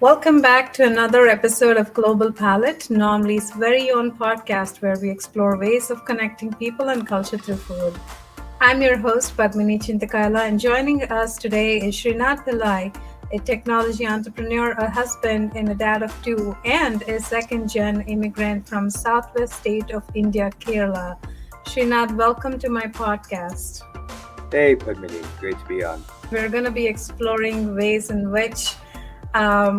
Welcome back to another episode of Global Palette, Normly's very own podcast where we explore ways of connecting people and culture through food. I'm your host, Padmini Chintakaila, and joining us today is Sreenath Pillai, a technology entrepreneur, a husband, and a dad of two, and a second gen immigrant from southwest state of India, Kerala. Srinath, welcome to my podcast. Hey, Padmini, great to be on. We're going to be exploring ways in which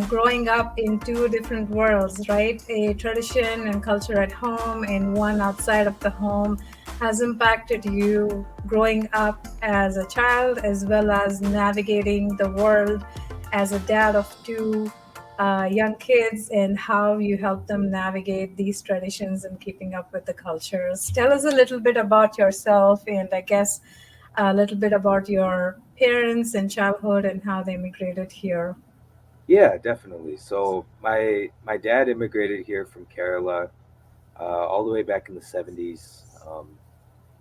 growing up in two different worlds, right? A tradition and culture at home and one outside of the home has impacted you growing up as a child as well as navigating the world as a dad of two young kids and how you help them navigate these traditions and keeping up with the cultures. Tell us a little bit about yourself and I guess a little bit about your parents and childhood and how they immigrated here. Yeah, definitely. So my dad immigrated here from Kerala all the way back in the 70s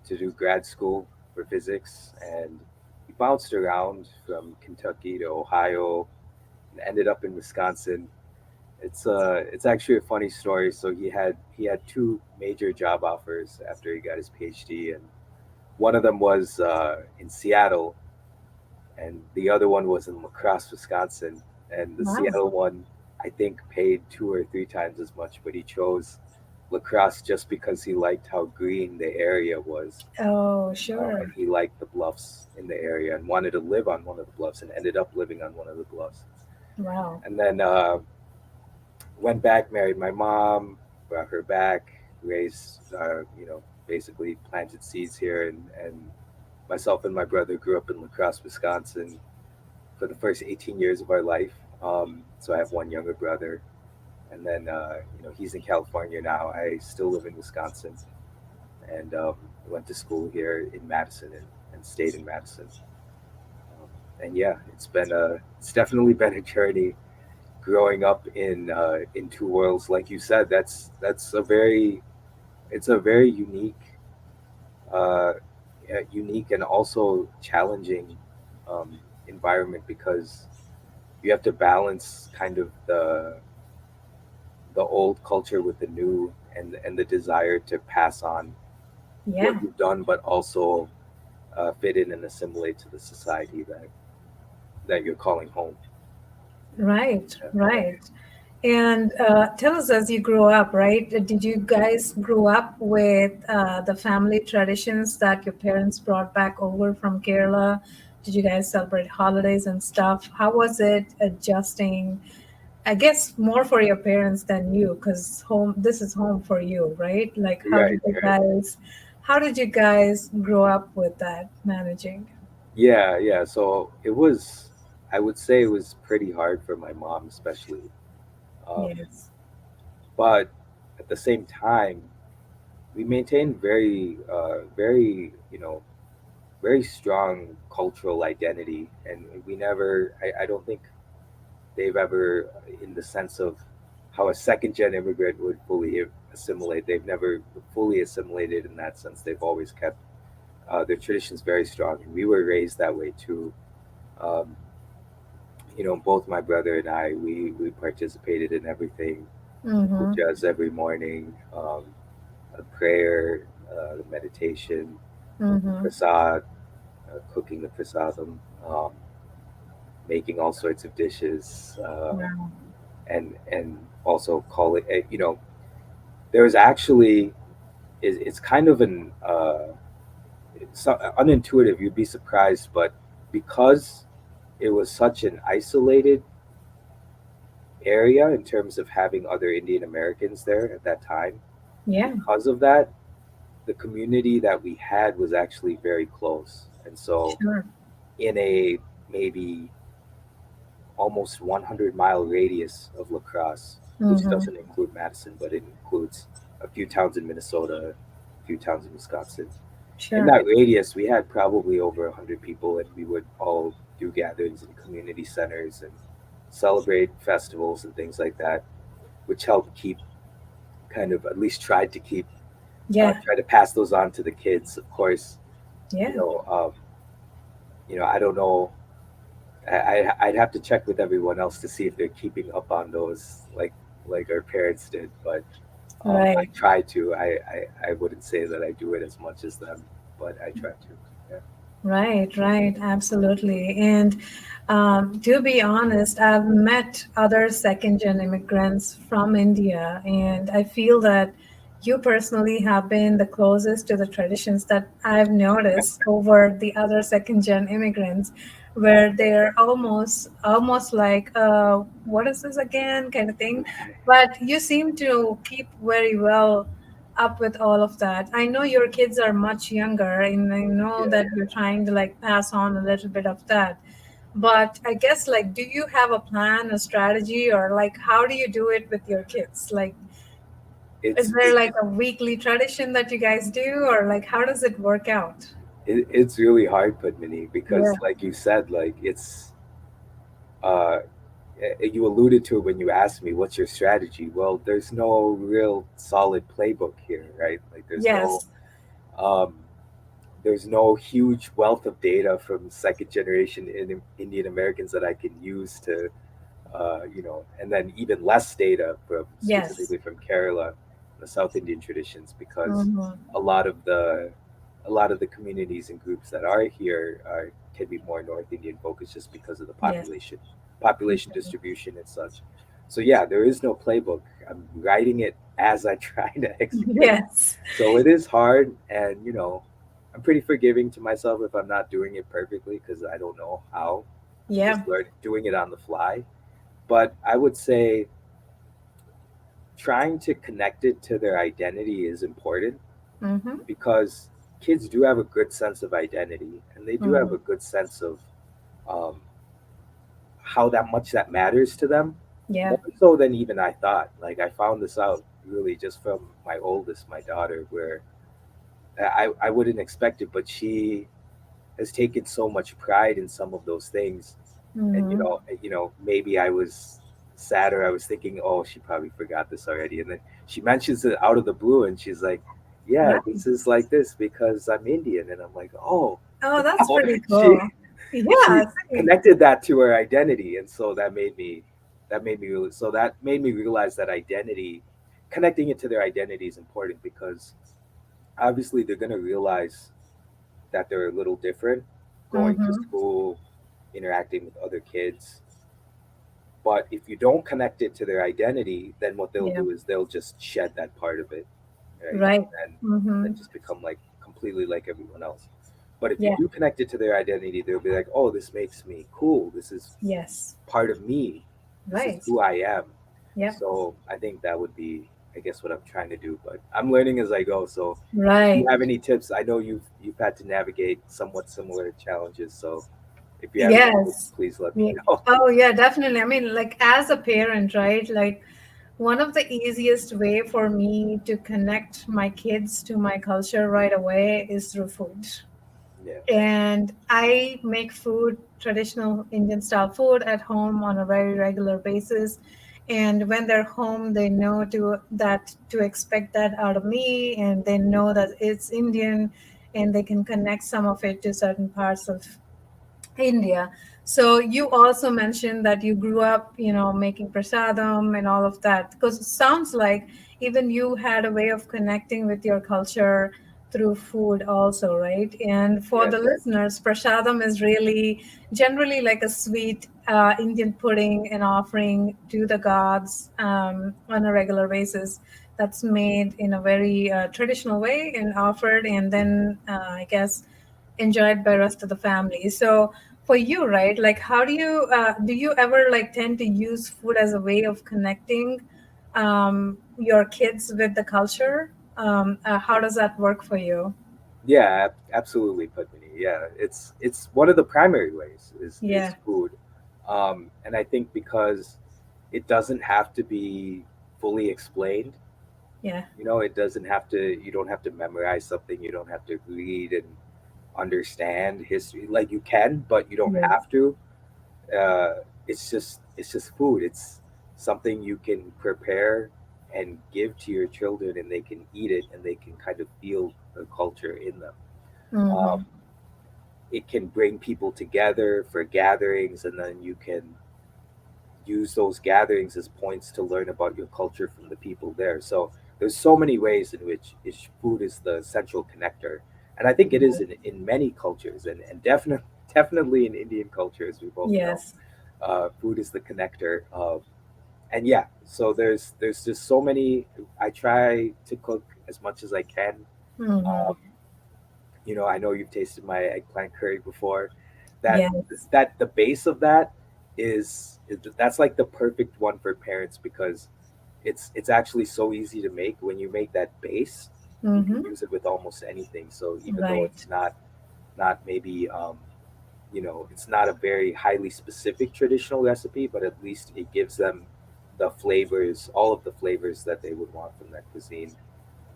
to do grad school for physics, and he bounced around from Kentucky to Ohio and ended up in Wisconsin. It's actually a funny story. So he had two major job offers after he got his PhD, and one of them was in Seattle, and the other one was in La Crosse, Wisconsin. And the Wow. Seattle one, I think, paid two or three times as much, but he chose La Crosse just because he liked how green the area was, Oh, and sure. he liked the bluffs in the area and wanted to live on one of the bluffs, and ended up living on one of the bluffs. Wow. And then went back, married my mom, brought her back, raised, basically planted seeds here, and myself and my brother grew up in La Crosse, Wisconsin for the first 18 years of our life. So I have one younger brother, and then he's in California now. I still live in Wisconsin, and went to school here in Madison, and stayed in Madison. And yeah, it's definitely been a journey growing up in two worlds. Like you said, that's a very it's a very uh, unique and also challenging um, environment, because you have to balance kind of the old culture with the new, and the desire to pass on what Yeah. you've done, but also fit in and assimilate to the society that you're calling home. Right. Yeah. Right. And tell us as you grew up, right? Did you guys grow up with the family traditions that your parents brought back over from Kerala? Did you guys celebrate holidays and stuff? How was it adjusting? I guess more for your parents than you, because home. This is home for you, right? Like, Right, right. how did you guys grow up with that managing? Yeah, yeah. So I would say it was pretty hard for my mom, especially. Um, Yes. but at the same time, we maintained very strong cultural identity, and we never. I don't think they've ever, in the sense of how a second gen immigrant would fully assimilate. They've never fully assimilated in that sense. They've always kept their traditions very strong, and we were raised that way too. Um, both my brother and I, we participated in everything, Mm-hmm. pujas every morning, a prayer, the meditation, Mm-hmm. prasad, cooking the prasadam, um, making all sorts of dishes, Wow. and also calling. There was actually, it's kind of an it's unintuitive. You'd be surprised, but because it was such an isolated area in terms of having other Indian Americans there at that time, Yeah. because of that, the community that we had was actually very close. And so, Sure. in a maybe almost 100-mile radius of La Crosse, which Mm-hmm. doesn't include Madison, but it includes a few towns in Minnesota, a few towns in Wisconsin. In Sure. that radius, we had probably over 100 people, and we would all do gatherings in community centers and celebrate festivals and things like that, which helped keep, kind of, at least tried to keep, Yeah. try to pass those on to the kids. Of course, Yeah. you know, um, I don't know I'd have to check with everyone else to see if they're keeping up on those like our parents did. But I Right. try to. I wouldn't say that I do it as much as them, but I try to. Yeah. Right, right, absolutely. And to be honest, I've met other second gen immigrants from India, and I feel that you personally have been the closest to the traditions that I've noticed over the other second gen immigrants, where they're almost like what is this again kind of thing. But you seem to keep very well up with all of that. I know your kids are much younger, and I know Yeah. that you're trying to like pass on a little bit of that. But I guess, like, do you have a plan, a strategy, or like how do you do it with your kids? Like, is It's there like a weekly tradition that you guys do, or like how does it work out? it's really hard, Padmini, because Yeah. like you said, like it's uh you alluded to it when you asked me what's your strategy. Well, there's no real solid playbook here, right? Like Yes. um there's no huge wealth of data from second generation Indian Americans that I can use to and then even less data from Yes. specifically from Kerala, the South Indian traditions, because Mm-hmm. a lot of the a lot of the communities and groups that are here can be more North Indian focused just because of the Yes. population distribution and such. So yeah, there is no playbook. I'm writing it as I try to execute. Yes. So it is hard, and I'm pretty forgiving to myself if I'm not doing it perfectly because I don't know how. I'm Yeah. just doing it on the fly. But I would say trying to connect it to their identity is important Mm-hmm. because kids do have a good sense of identity and they do have Mm-hmm. a good sense of um, how that much that matters to them, Yeah. more so than even I thought. Like I found this out really just from my oldest, my daughter, where I wouldn't expect it, but she has taken so much pride in some of those things. And Mm-hmm. maybe I was sad or I was thinking, oh, she probably forgot this already. And then she mentions it out of the blue and she's like, yeah, Right. this is like this because I'm Indian. And I'm like, oh, Oh, that's wow. pretty she cool. she Yeah. See. connected that to her identity. And so that made me realize that identity, connecting it to their identity is important because obviously they're going to realize that they're a little different going to Mm-hmm. school, interacting with other kids. But if you don't connect it to their identity, then what they'll Yeah. do is they'll just shed that part of it, right? Right. And Mm-hmm. then just become like completely like everyone else. But if you Yeah. do connect it to their identity, they'll be like, oh, this makes me cool. This is Yes. part of me. This is Right. who I am. Yep. So I think that would be, I guess, what I'm trying to do. But I'm learning as I go. So if you Right. have any tips, I know you've had to navigate somewhat similar challenges. So if you have any tips, Yes. please let me Yeah. know. Oh, yeah, definitely. I mean, like as a parent, right? Like one of the easiest way for me to connect my kids to my culture right away is through food. Yeah, And I make food, traditional Indian style food at home on a very regular basis. And when they're home, they know to expect that out of me, and they know that it's Indian, and they can connect some of it to certain parts of India. So you also mentioned that you grew up, making prasadam and all of that. Because it sounds like even you had a way of connecting with your culture through food also, right? And for yeah, the listeners, prasadam is really generally like a sweet Indian pudding and offering to the gods on a regular basis. That's made in a very traditional way and offered, and then I guess enjoyed by rest of the family. So for you, right, like how do you ever like tend to use food as a way of connecting your kids with the culture? How does that work for you? yeah, absolutely, Padmini. Yeah, it's one of the primary ways is Yeah. food, and I think because it doesn't have to be fully explained. Yeah. It doesn't have to. You don't have to memorize something. You don't have to read and understand history. Like you can, but you don't Yes. have to. Uh, it's just food. It's something you can prepare and give to your children, and they can eat it, and they can kind of feel the culture in them. Mm-hmm. Um, it can bring people together for gatherings, and then you can use those gatherings as points to learn about your culture from the people there. So there's so many ways in which food is the central connector, and I think it is in many cultures, and definitely in Indian culture, as we both know. Yes. Food is the connector. And yeah, so there's just so many. I try to cook as much as I can. Mm-hmm. Um, I know you've tasted my eggplant curry before. That Yes. the base of that is that's like the perfect one for parents, because it's actually so easy to make. When you make that base, you can Mm-hmm. use it with almost anything. So even though Right. it's not maybe it's not a very highly specific traditional recipe, but at least it gives them the flavors, all of the flavors that they would want from that cuisine.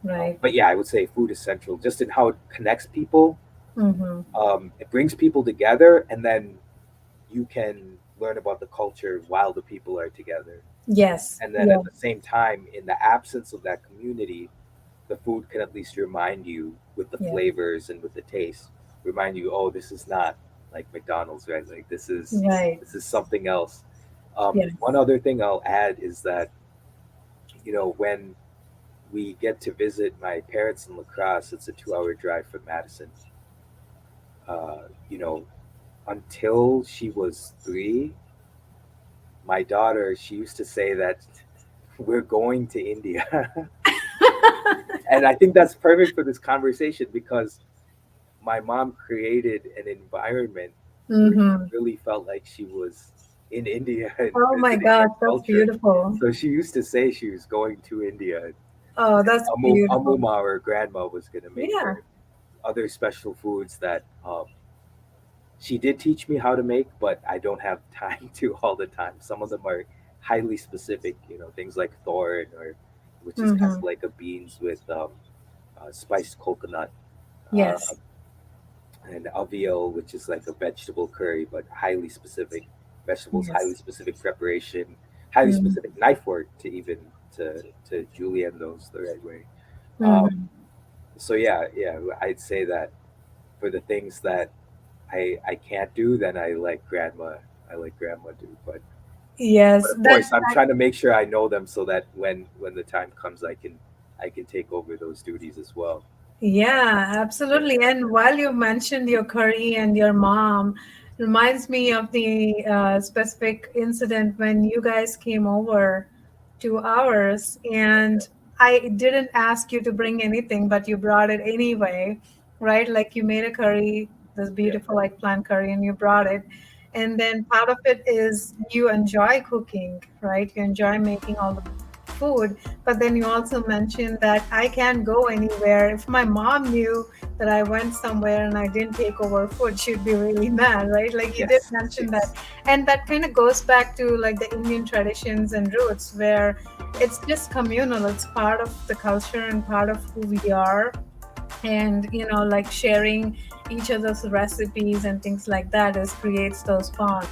Right. But yeah, I would say food is central, just in how it connects people. Mm-hmm. It brings people together, and then you can learn about the culture while the people are together. Yes. And then at Yes. the same time, in the absence of that community, the food can at least remind you, with the Yes. flavors and with the taste, remind you, oh, this is not like McDonald's, right? Like Right. this is something else. Yes. One other thing I'll add is that, when we get to visit my parents in La Crosse, it's a 2-hour drive from Madison. Uh, you know, until she was 3, my daughter, she used to say that we're going to India. And I think that's perfect for this conversation, because my mom created an environment where she Mm-hmm. really felt like she was in India and Oh my visiting God, their that's culture. beautiful. So she used to say she was going to India, Oh, and that's beautiful. Amuma, or grandma, was going to make Yeah. her other special foods that she did teach me how to make, but I don't have time to all the time. Some of them are highly specific, things like thorn, or which is kind Mm-hmm. of like a beans with spiced coconut, uh, Yes. and avial, which is like a vegetable curry, but highly specific vegetables, highly Yes. specific preparation, highly Mm-hmm. specific knife work to even to julienne those the right way. Um, Mm-hmm. so yeah, I'd say that for the things that I can't do, then I like grandma do. But Yes. of That course, I'm trying to make sure I know them, so that when the time comes, I can take over those duties as well. Yeah, Yeah, absolutely. And while you mentioned your curry and your mom, reminds me of the specific incident when you guys came over to ours, and I didn't ask you to bring anything, but you brought it anyway, right? Like you made a curry, this yeah, beautiful eggplant curry, and you brought it. And then part of it is you enjoy cooking, right? You enjoy making all the food, but then you also mentioned that I can't go anywhere. If my mom knew that I went somewhere and I didn't take over food, she'd be really mad, right? Like you did yes, mention that. yes, And that kind of goes back to like the Indian traditions and roots where it's just communal. It's part of the culture and part of who we are. And, like sharing each other's recipes and things like that is creates those bonds.